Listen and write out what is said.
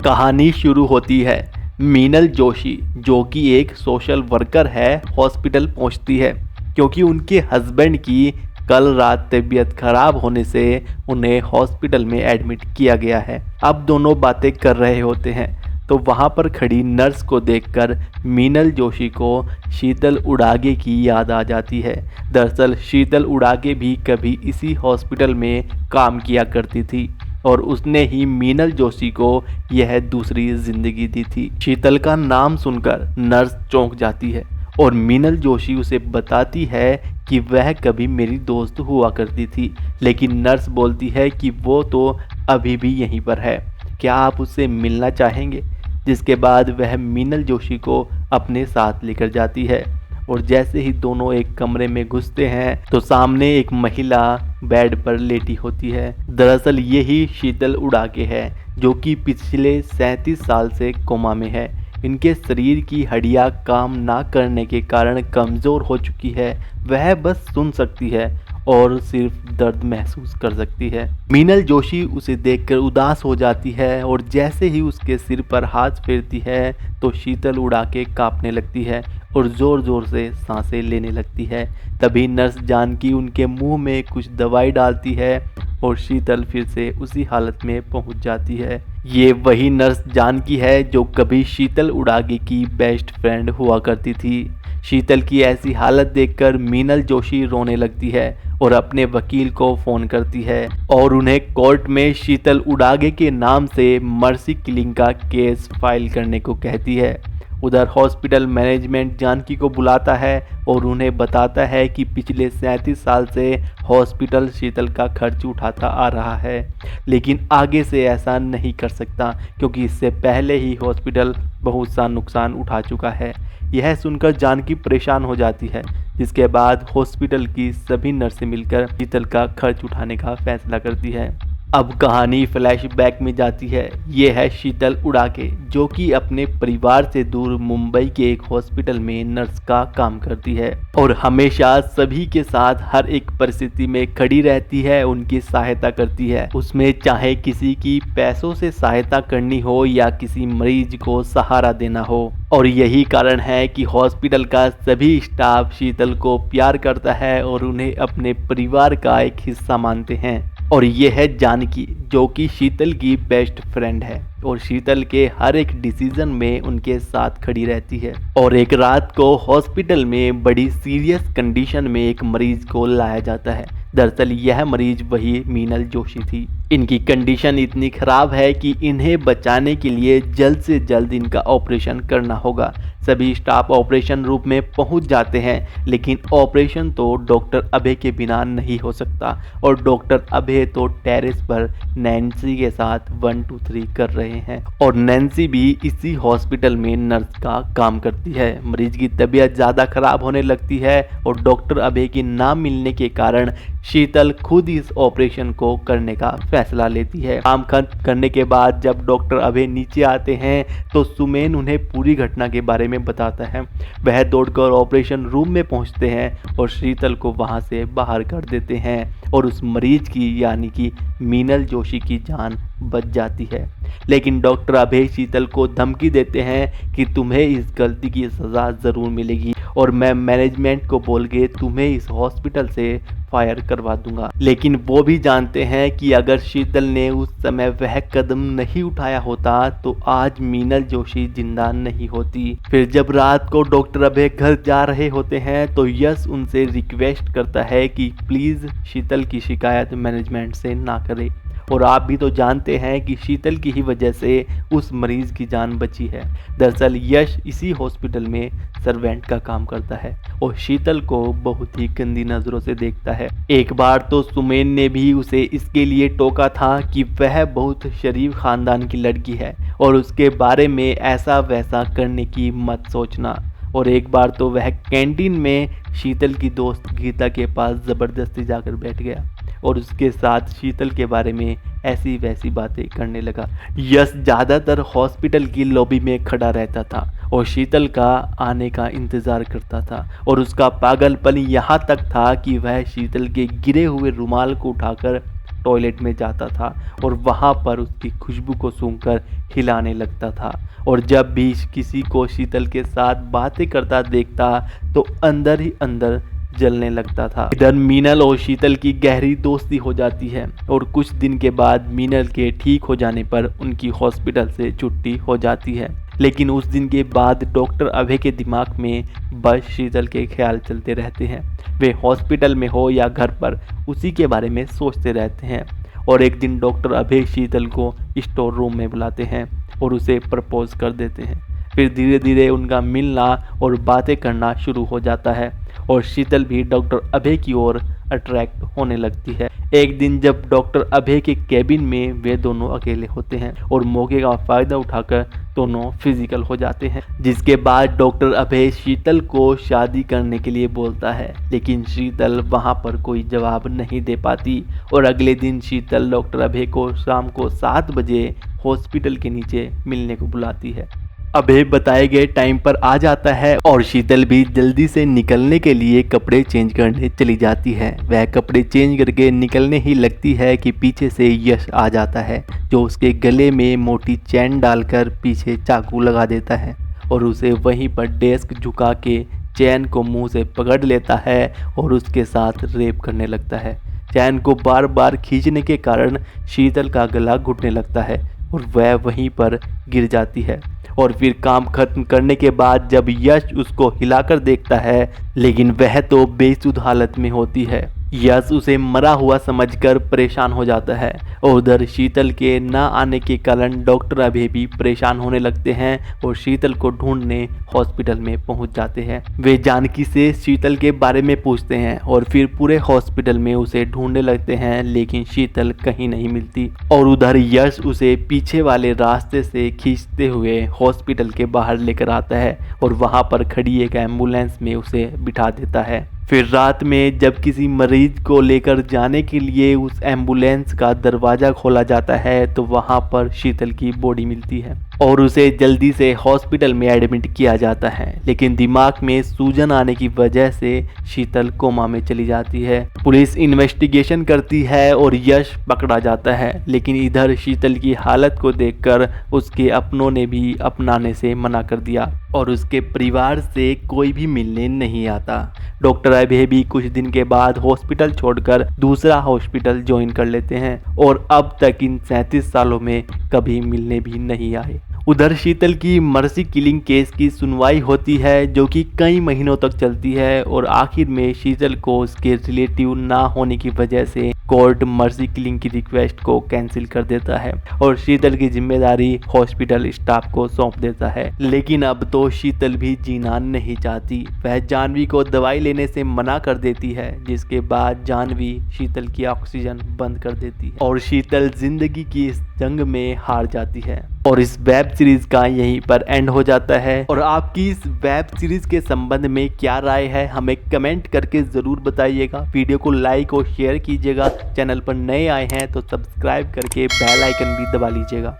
कहानी शुरू होती है। मीनल जोशी जो कि एक सोशल वर्कर है हॉस्पिटल पहुंचती है क्योंकि उनके हस्बैंड की कल रात तबीयत खराब होने से उन्हें हॉस्पिटल में एडमिट किया गया है। अब दोनों बातें कर रहे होते हैं तो वहां पर खड़ी नर्स को देखकर मीनल जोशी को शीतल उड़ागे की याद आ जाती है। दरअसल शीतल उड़ागे भी कभी इसी हॉस्पिटल में काम किया करती थी और उसने ही मीनल जोशी को यह दूसरी जिंदगी दी थी। शीतल का नाम सुनकर नर्स चौंक जाती है और मीनल जोशी उसे बताती है कि वह कभी मेरी दोस्त हुआ करती थी, लेकिन नर्स बोलती है कि वो तो अभी भी यहीं पर है, क्या आप उससे मिलना चाहेंगे। जिसके बाद वह मीनल जोशी को अपने साथ लेकर जाती है और जैसे ही दोनों एक कमरे में घुसते हैं तो सामने एक महिला बेड पर लेटी होती है। दरअसल यही शीतल उड़ागे है जो कि पिछले 37 साल से कोमा में है। इनके शरीर की हड्डियां काम ना करने के कारण कमज़ोर हो चुकी है। वह बस सुन सकती है और सिर्फ दर्द महसूस कर सकती है। मीनल जोशी उसे देखकर उदास हो जाती है और जैसे ही उसके सिर पर हाथ फेरती है तो शीतल उड़ा के कांपने लगती है और ज़ोर ज़ोर से सांसें लेने लगती है। तभी नर्स जानकी उनके मुंह में कुछ दवाई डालती है और शीतल फिर से उसी हालत में पहुंच जाती है। ये वही नर्स जानकी है जो कभी शीतल उड़ागे की बेस्ट फ्रेंड हुआ करती थी। शीतल की ऐसी हालत देखकर मीनल जोशी रोने लगती है और अपने वकील को फ़ोन करती है और उन्हें कोर्ट में शीतल उड़ागे के नाम से मर्सी किलिंग का केस फाइल करने को कहती है। उधर हॉस्पिटल मैनेजमेंट जानकी को बुलाता है और उन्हें बताता है कि पिछले 37 साल से हॉस्पिटल शीतल का खर्च उठाता आ रहा है, लेकिन आगे से ऐसा नहीं कर सकता क्योंकि इससे पहले ही हॉस्पिटल बहुत सा नुकसान उठा चुका है। यह सुनकर जानकी परेशान हो जाती है, जिसके बाद हॉस्पिटल की सभी नर्सें मिलकर शीतल का खर्च उठाने का फैसला करती है। अब कहानी फ्लैशबैक में जाती है। ये है शीतल उड़ागे जो कि अपने परिवार से दूर मुंबई के एक हॉस्पिटल में नर्स का काम करती है और हमेशा सभी के साथ हर एक परिस्थिति में खड़ी रहती है, उनकी सहायता करती है। उसमें चाहे किसी की पैसों से सहायता करनी हो या किसी मरीज को सहारा देना हो। और यही कारण है कि हॉस्पिटल का सभी स्टाफ शीतल को प्यार करता है और उन्हें अपने परिवार का एक हिस्सा मानते हैं। और ये है जानकी जो कि शीतल की बेस्ट फ्रेंड है और शीतल के हर एक डिसीजन में उनके साथ खड़ी रहती है। और एक रात को हॉस्पिटल में बड़ी सीरियस कंडीशन में एक मरीज को लाया जाता है। दरअसल यह मरीज वही मीनल जोशी थी। इनकी कंडीशन इतनी खराब है कि इन्हें बचाने के लिए जल्द से जल्द इनका ऑपरेशन करना होगा। सभी स्टाफ ऑपरेशन रूम में पहुंच जाते हैं, लेकिन ऑपरेशन तो डॉक्टर अभय के बिना नहीं हो सकता और डॉक्टर अभय तो टेरेस पर नैन्सी के साथ 1 2 3 कर रहे हैं और नैन्सी भी इसी हॉस्पिटल में नर्स का काम करती है। मरीज की तबीयत ज़्यादा खराब होने लगती है और डॉक्टर अभय की ना मिलने के कारण शीतल खुद इस ऑपरेशन को करने का फैसला लेती है। काम खत्म करने के बाद जब डॉक्टर अभय नीचे आते हैं तो सुमेन उन्हें पूरी घटना के बारे में बताता है। वह दौड़कर ऑपरेशन रूम में पहुंचते हैं और शीतल को वहां से बाहर कर देते हैं और उस मरीज की यानी कि मीनल जोशी की जान बच जाती है। लेकिन डॉक्टर अभय शीतल को धमकी देते हैं कि तुम्हें इस गलती की सज़ा ज़रूर मिलेगी और मैं मैनेजमेंट को बोल के तुम्हें इस हॉस्पिटल से फायर करवा दूंगा। लेकिन वो भी जानते हैं कि अगर शीतल ने उस समय वह कदम नहीं उठाया होता तो आज मीनल जोशी जिंदा नहीं होती। फिर जब रात को डॉक्टर अभय घर जा रहे होते हैं तो यश उनसे रिक्वेस्ट करता है कि प्लीज़ शीतल की शिकायत मैनेजमेंट से ना करें और आप भी तो जानते हैं कि शीतल की ही वजह से उस मरीज की जान बची है। दरअसल यश इसी हॉस्पिटल में सर्वेंट का काम करता है और शीतल को बहुत ही गंदी नज़रों से देखता है। एक बार तो सुमेन ने भी उसे इसके लिए टोका था कि वह बहुत शरीफ खानदान की लड़की है और उसके बारे में ऐसा वैसा करने की मत सोचना। और एक बार तो वह कैंटीन में शीतल की दोस्त गीता के पास ज़बरदस्ती जाकर बैठ गया और उसके साथ शीतल के बारे में ऐसी वैसी बातें करने लगा। यश ज़्यादातर हॉस्पिटल की लॉबी में खड़ा रहता था और शीतल का आने का इंतज़ार करता था और उसका पागलपन यहाँ तक था कि वह शीतल के गिरे हुए रुमाल को उठाकर टॉयलेट में जाता था और वहाँ पर उसकी खुशबू को सूंघकर हिलाने लगता था। और जब भी किसी को शीतल के साथ बातें करता देखता तो अंदर ही अंदर जलने लगता था। इधर मीनल और शीतल की गहरी दोस्ती हो जाती है और कुछ दिन के बाद मीनल के ठीक हो जाने पर उनकी हॉस्पिटल से छुट्टी हो जाती है। लेकिन उस दिन के बाद डॉक्टर अभय के दिमाग में बस शीतल के ख्याल चलते रहते हैं। वे हॉस्पिटल में हो या घर पर उसी के बारे में सोचते रहते हैं। और एक दिन डॉक्टर अभय शीतल को स्टोर रूम में बुलाते हैं और उसे प्रपोज कर देते हैं। फिर धीरे धीरे उनका मिलना और बातें करना शुरू हो जाता है और शीतल भी डॉक्टर अभय की ओर अट्रैक्ट होने लगती है। एक दिन जब डॉक्टर अभय के केबिन में वे दोनों अकेले होते हैं और मौके का फ़ायदा उठाकर दोनों फिजिकल हो जाते हैं, जिसके बाद डॉक्टर अभय शीतल को शादी करने के लिए बोलता है। लेकिन शीतल वहां पर कोई जवाब नहीं दे पाती और अगले दिन शीतल डॉक्टर अभय को शाम को 7 बजे हॉस्पिटल के नीचे मिलने को बुलाती है। अभय बताए गए टाइम पर आ जाता है और शीतल भी जल्दी से निकलने के लिए कपड़े चेंज करने चली जाती है। वह कपड़े चेंज करके निकलने ही लगती है कि पीछे से यश आ जाता है, जो उसके गले में मोटी चैन डालकर पीछे चाकू लगा देता है और उसे वहीं पर डेस्क झुका के चैन को मुंह से पकड़ लेता है और उसके साथ रेप करने लगता है। चैन को बार बार खींचने के कारण शीतल का गला घुटने लगता है और वह वहीं पर गिर जाती है। और फिर काम खत्म करने के बाद जब यश उसको हिलाकर देखता है, लेकिन वह तो बेसुध हालत में होती है। यश उसे मरा हुआ समझकर परेशान हो जाता है और उधर शीतल के न आने के कारण डॉक्टर अभय भी परेशान होने लगते हैं और शीतल को ढूंढने हॉस्पिटल में पहुंच जाते हैं। वे जानकी से शीतल के बारे में पूछते हैं और फिर पूरे हॉस्पिटल में उसे ढूंढने लगते हैं, लेकिन शीतल कहीं नहीं मिलती। और उधर यश उसे पीछे वाले रास्ते से खींचते हुए हॉस्पिटल के बाहर लेकर आता है और वहां पर खड़ी एक एम्बुलेंस में उसे बिठा देता है। फिर रात में जब किसी मरीज को लेकर जाने के लिए उस एम्बुलेंस का दरवाज़ा खोला जाता है तो वहां पर शीतल की बॉडी मिलती है और उसे जल्दी से हॉस्पिटल में एडमिट किया जाता है। लेकिन दिमाग में सूजन आने की वजह से शीतल कोमा में चली जाती है। पुलिस इन्वेस्टिगेशन करती है और यश पकड़ा जाता है, लेकिन इधर शीतल की हालत को देखकर उसके अपनों ने भी अपनाने से मना कर दिया और उसके परिवार से कोई भी मिलने नहीं आता। डॉक्टर अभय भी कुछ दिन के बाद हॉस्पिटल छोड़कर दूसरा हॉस्पिटल ज्वाइन कर लेते हैं और अब तक इन 37 सालों में कभी मिलने भी नहीं आए। उधर शीतल की मर्सी किलिंग केस की सुनवाई होती है, जो कि कई महीनों तक चलती है और आखिर में शीतल को उसके रिलेटिव ना होने की वजह से कोर्ट मर्सी किलिंग की रिक्वेस्ट को कैंसिल कर देता है और शीतल की जिम्मेदारी हॉस्पिटल स्टाफ को सौंप देता है। लेकिन अब तो शीतल भी जीना नहीं चाहती। वह जानवी को दवाई लेने से मना कर देती है, जिसके बाद जानवी शीतल की ऑक्सीजन बंद कर देती है और शीतल जिंदगी की इस जंग में हार जाती है। और इस वेब सीरीज का यहीं पर एंड हो जाता है। और आपकी इस वेब सीरीज के संबंध में क्या राय है, हमें कमेंट करके ज़रूर बताइएगा। वीडियो को लाइक और शेयर कीजिएगा। चैनल पर नए आए हैं तो सब्सक्राइब करके बेल आइकन भी दबा लीजिएगा।